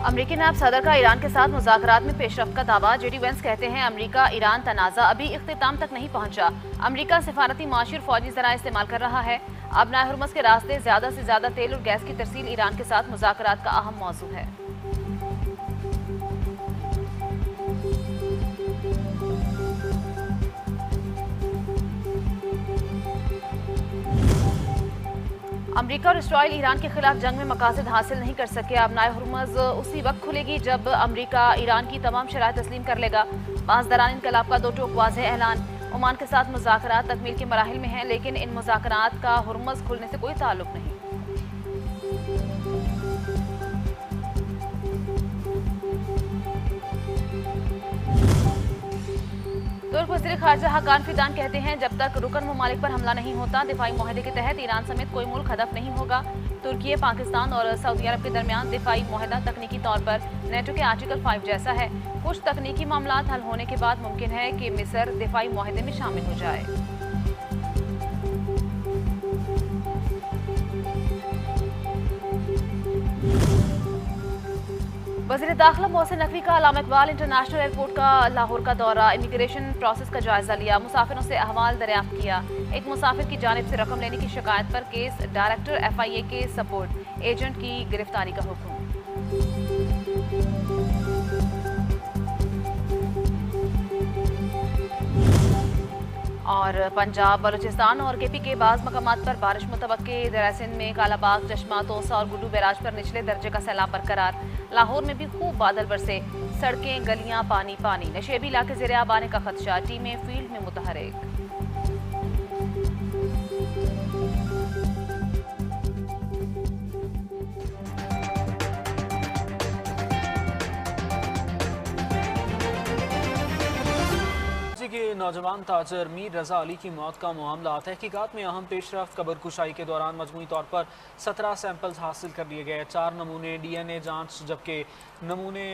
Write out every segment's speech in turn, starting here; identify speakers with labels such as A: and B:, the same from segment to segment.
A: अमरीकी नायब सदर का ईरान के साथ मुज़ाकरात में पेशरफ्त का दावा। जेडी वेंस कहते हैं अमरीका ईरान तनाज़ा अभी इख्तिताम तक नहीं पहुंचा। अमरीका सिफारती, माशी और फौजी ज़राए इस्तेमाल कर रहा है। अब नाय हुर्मुज़ के रास्ते ज़्यादा से ज़्यादा तेल और गैस की तरसील ईरान के साथ मुज़ाकरात का अहम मौजू है। अमरीका और इसराइल ईरान के खिलाफ जंग में मकासद हासिल नहीं कर सके। अब नाय हुर्मुज़ उसी वक्त खुलेगी जब अमरीका ईरान की तमाम शराइत तस्लीम कर लेगा। पासदारान इनकलाब का दो टोक वाज़ेह ऐलान। ओमान के साथ मुज़ाकरात तकमील के मराहिल में हैं, लेकिन इन मुज़ाकरात का हुर्मुज़ खुलने से कोई ताल्लुक नहीं। तुर्क वज़ीर ख़ारजा हकान फिदान कहते हैं जब तक रुकन ममालिक पर हमला नहीं होता, दिफाई मुआहदे के तहत ईरान समेत कोई मुल्क हदफ नहीं होगा। तुर्की, पाकिस्तान और सऊदी अरब के दरमियान दिफाई मुआहदा तकनीकी तौर पर नेटो के आर्टिकल 5 जैसा है। कुछ तकनीकी मामलात हल होने के बाद मुमकिन है कि मिस्र दिफाई मुआहदे में शामिल हो जाए। वज़ीर दाखिला मोहसिन नकवी का अल्लामा इकबाल इंटरनेशनल एयरपोर्ट का लाहौर का दौरा। इमिग्रेशन प्रोसेस का जायजा लिया, मुसाफिरों से अहवाल दरियाफ्त किया। एक मुसाफिर की जानिब से रकम लेने की शिकायत पर केस, डायरेक्टर FIA के सपोर्ट एजेंट की गिरफ्तारी का हुक्म। और पंजाब, बलूचिस्तान और KP के बाज़ मकामात पर बारिश मुतवक्के। दरिया सिंध में कालाबाग, चश्मा, तोसा और गुड्डू बैराज पर निचले दर्जे का सैलाब बरकरार। लाहौर में भी खूब बादल बरसे, सड़कें गलियां पानी पानी। नशेबी इलाके ज़ेरे आब आने का खदशा, टीमें फील्ड में मुतहरिक।
B: के नौजवान ताजर मीर रजा अली की मौत का मामला तहकीकात में अहम पेशरफ्त। कबर कुशाई के दौरान मजमूई तौर पर 17 सैंपल्स हासिल कर लिए गए। 4 नमूने DNA जांच जबकि नमूने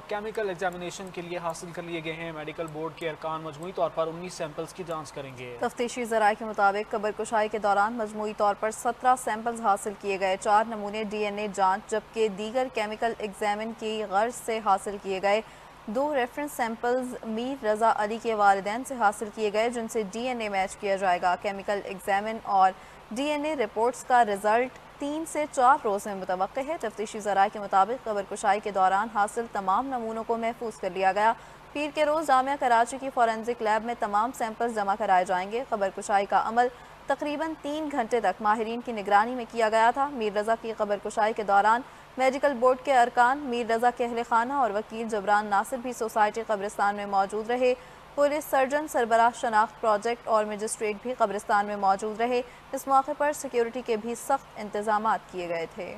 B: केमिकल एग्जामिनेशन के लिए हासिल कर लिए गए हैं। मेडिकल बोर्ड के अरकान मजमूई तौर पर 19 सैंपल्स की जांच करेंगे।
C: तफ्तीशी ज़राए के मुताबिक कबर कुशाई के दौरान मजमूई तौर पर 17 सैंपल्स हासिल किए गए। 4 नमूने DNA जाँच जबकि दीगर केमिकल एग्जामिन की गर्ज से हासिल किए गए। 2 रेफरेंस सैंपल्स मीर रजा अली के वालिदैन से हासिल किए गए, जिनसे DNA मैच किया जाएगा। केमिकल एग्जामिन और DNA रिपोर्ट्स का रिजल्ट 3 से 4 रोज़ में मुतवक्के है। तफ्तीशी ज़राए के मुताबिक कबर कुशाई के दौरान हासिल तमाम नमूनों को महफूज कर लिया गया। पीर के रोज़ जामिया कराची की फॉरेंसिक लैब में तमाम सैंपल्स जमा कराए जाएंगे। कबर कुशाई का अमल तकरीबन 3 घंटे तक माहिरीन की निगरानी में किया गया था। मीर रजा की कबर कुशाई के दौरान मेडिकल बोर्ड के अरकान, मीर रजा के अहले खाना और वकील जबरान नासिर भी सोसाइटी कब्रिस्तान में मौजूद रहे। पुलिस सर्जन, सरबराह शनाख्त प्रोजेक्ट और मजिस्ट्रेट भी कब्रिस्तान में मौजूद रहे। इस मौके पर सिक्योरिटी के भी सख्त इंतजाम किए गए थे।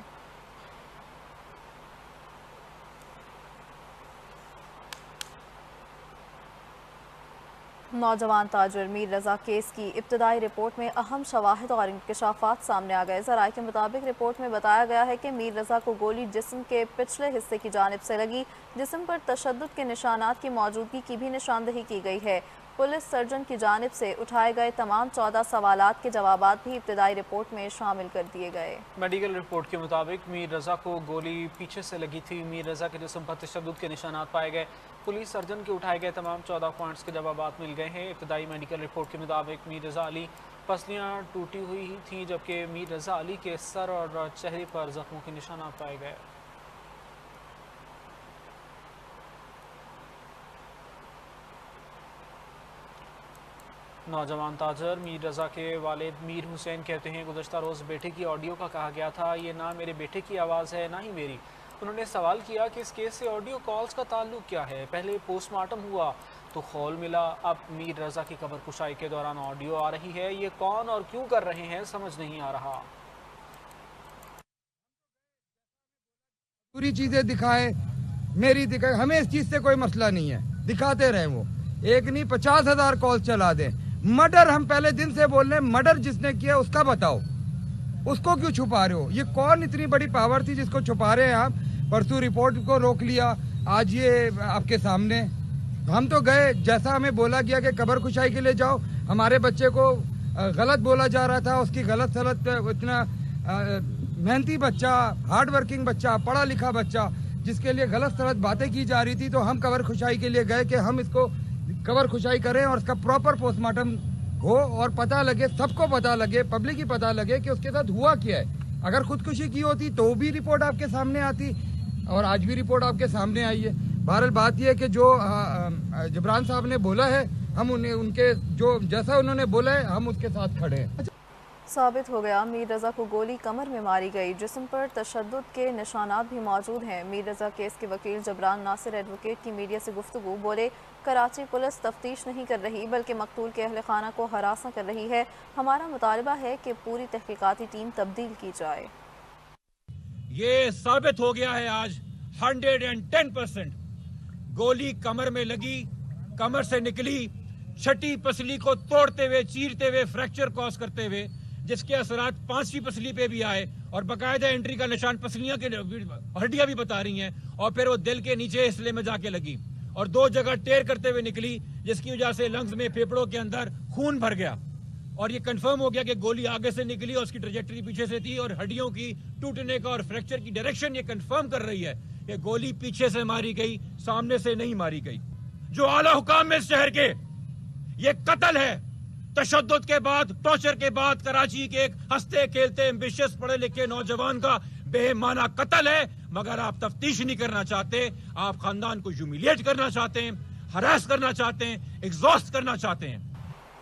C: नौजवान ताजर मीर रजा केस की इब्तदाई रिपोर्ट में अहम शवाहिद और इंकशाफात सामने आ गए। ज़राए के मुताबिक रिपोर्ट में बताया गया है कि मीर रजा को गोली जिस्म के पिछले हिस्से की जानिब से लगी। जिस्म पर तशद्दुद के निशानात की मौजूदगी की भी निशानदही की गई है। पुलिस सर्जन की जानिब से उठाए गए तमाम 14 सवालात के जवाबात भी इब्तदाई रिपोर्ट में शामिल कर दिए गए।
B: मेडिकल रिपोर्ट के मुताबिक मीर रजा को गोली पीछे से लगी थी। मीर रजा के जिस्म पर तशद्दुद के निशानात पाए गए। पुलिस सर्जन के उठाए गए तमाम 14 पॉइंट्स के जवाबात मिल गए हैं। इब्तदाई मेडिकल रिपोर्ट के मुताबिक मीर रजा अली पसलियाँ टूटी हुई थी, जबकि मीर रजा अली के सर और चेहरे पर जख्मों के निशानात पाए गए। नौजवान ताजर मीर रजा के वालिद मीर हुसैन कहते हैं गुज़श्ता रोज़ बेटे की ऑडियो का कहा गया था, ये ना मेरे बेटे की आवाज़ है ना ही मेरी। उन्होंने सवाल किया कि इस केस से ऑडियो कॉल्स का ताल्लुक क्या है। पहले पोस्टमार्टम हुआ तो खौल मिला, अब मीर रजा की कबर कुशाई के दौरान ऑडियो आ रही है। ये कौन और क्यों कर रहे हैं समझ नहीं आ रहा।
D: पूरी चीजें दिखाए, मेरी दिखाए, हमें इस चीज से कोई मसला नहीं है, दिखाते रहे। वो एक नहीं 50,000 कॉल चला दें। मर्डर हम पहले दिन से बोल रहे हैं, मर्डर जिसने किया उसका बताओ, उसको क्यों छुपा रहे हो? ये कौन इतनी बड़ी पावर थी जिसको छुपा रहे हैं आप? परसों रिपोर्ट को रोक लिया, आज ये आपके सामने। हम तो गए, जैसा हमें बोला गया कि कबर कुशाई के लिए जाओ, हमारे बच्चे को गलत बोला जा रहा था, उसकी गलत सलत, इतना मेहनती बच्चा, हार्ड वर्किंग बच्चा, पढ़ा लिखा बच्चा, जिसके लिए गलत सलत बातें की जा रही थी, तो हम कबर खुशाई के लिए गए कि हम इसको कबर खुशाई करें और इसका प्रॉपर पोस्टमार्टम हो और पता लगे, सबको पता लगे, पब्लिक ही पता लगे कि उसके साथ हुआ क्या है। अगर खुदकुशी की होती तो भी रिपोर्ट आपके सामने आती और आज भी रिपोर्ट आपके सामने आई है। बहरहाल बात यह है कि जो जबरान साहब ने बोला है, हम उन्हें उनके जो जैसा उन्होंने बोला है हम उसके साथ खड़े हैं।
C: साबित हो गया मीर रज़ा को गोली कमर में मारी गई, जिस्म पर तशद्दुद के निशानात भी मौजूद हैं। मीर रज़ा केस के वकील जबरान नासिर एडवोकेट की मीडिया से गुफ्तगू बोले, कराची पुलिस तफ्तीश नहीं कर रही बल्कि मकतूल के अहल खाना को हरासा कर रही है। हमारा मुतालबा है कि पूरी तहकीकाती टीम तब्दील की जाए।
E: ये साबित हो गया है आज 110% गोली कमर में लगी, कमर से निकली, छठी पसली को तोड़ते हुए, चीरते हुए, फ्रैक्चर कॉज करते हुए, जिसके असरात 5वीं पसली पे भी आए और बाकायदा एंट्री का निशान पसलियां के हड्डियां भी बता रही हैं और फिर वो दिल के नीचे हिस्से में जाके लगी और 2 जगह टेर करते हुए निकली, जिसकी वजह से लंग्स में, फेफड़ों के अंदर खून भर गया और ये कंफर्म हो गया कि गोली आगे से निकली और उसकी ट्रेजेक्टरी पीछे से थी और हड्डियों की टूटने का और फ्रैक्चर की डायरेक्शन ये कंफर्म कर रही है कि गोली पीछे से मारी गई, सामने से नहीं मारी गई। जो आला हुकाम में इस शहर के, ये कत्ल है, तशद्दुद के बाद, टॉर्चर के बाद कराची के एक हंसते खेलते एम्बिशियस पढ़े लिखे नौजवान का बेमाना कत्ल है। मगर आप तफ्तीश नहीं करना चाहते, आप खानदान को ह्यूमिलिएट करना चाहते हैं, हरास करना चाहते हैं, एग्जॉस्ट करना चाहते हैं।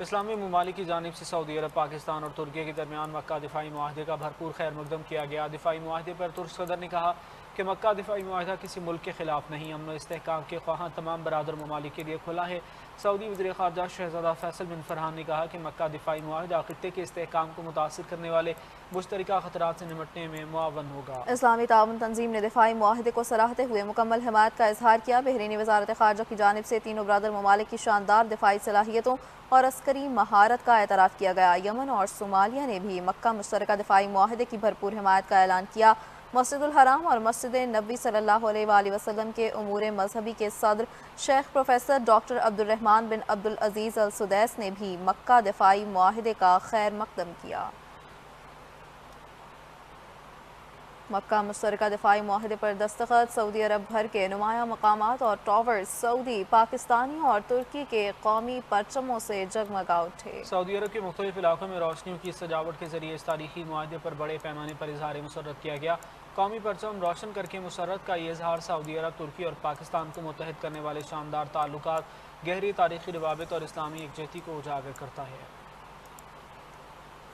B: इस्लामी ममालिक की जानिब से सऊदी अरब, पाकिस्तान और तुर्की के दरमियान मक्का दिफाई मुआहदे का भरपूर खैर मकदम किया गया। दिफाई मुआहदे पर तुर्क सदर ने कहा कि मक्का दिफाई मुआहदा किसी मुल्क के खिलाफ नहीं, अमन इस्तेहकाम के ख्वाहां तमाम बरादर ममालिक के लिए खुला है। सऊदी वज़ीर ख़ारजा शहज़ादा फैसल बिन फरहान ने कहा कि मक्का दिफाई मुआहदा खित्ते के इस्तेहकाम को मुतासिर करने वाले मुश्तरका खतरात से निपटने में मुआवन होगा।
C: इस्लामी ताउन तंजीम ने दिफाई मुआहदे को सराहते हुए मुकम्मल हिमायत का इजहार किया। बहरीनी वज़ारत ख़ारजा की जानिब से तीनों बरादर ममालिक की शानदार दिफाई सलाहियतों और अस्करी महारत का एतराफ़ किया गया। यमन और सोमालिया ने भी मक्का मुश्तरका दिफाई मुआहदे की भरपूर हिमायत का ऐलान किया। मस्जिदुल हराम और मस्जिद नबी सल्लल्लाहु अलैहि वसल्लम के उमूर मजहबी के सदर शेख प्रोफेसर डॉक्टर अब्दुर्रहमान बिन अब्दुल अजीज़ अल सुदैस ने भी मक्का दिफाई मुआहदे का खैर मकदम किया। मक्का मुश्तरका दिफाई मुआहदे पर दस्तखत, सऊदी अरब भर के नुमाया मकामात और टावर्स सऊदी, पाकिस्तानी और तुर्की के कौमी परचमों से जगमगा उठे।
B: सऊदी अरब के मुख्तलिफ इलाकों में रोशनियों की सजावट के जरिए इस तारीखी मुआहदे पर बड़े पैमाने पर इजहार मुसर्रत किया गया। कौमी परचम रोशन करके मुसर्रत का ये इजहार सऊदी अरब, तुर्की और पाकिस्तान को मुत्तहिद करने वाले शानदार ताल्लुकात, गहरी तारीखी रवाबित और इस्लामी यकजहती को उजागर करता है।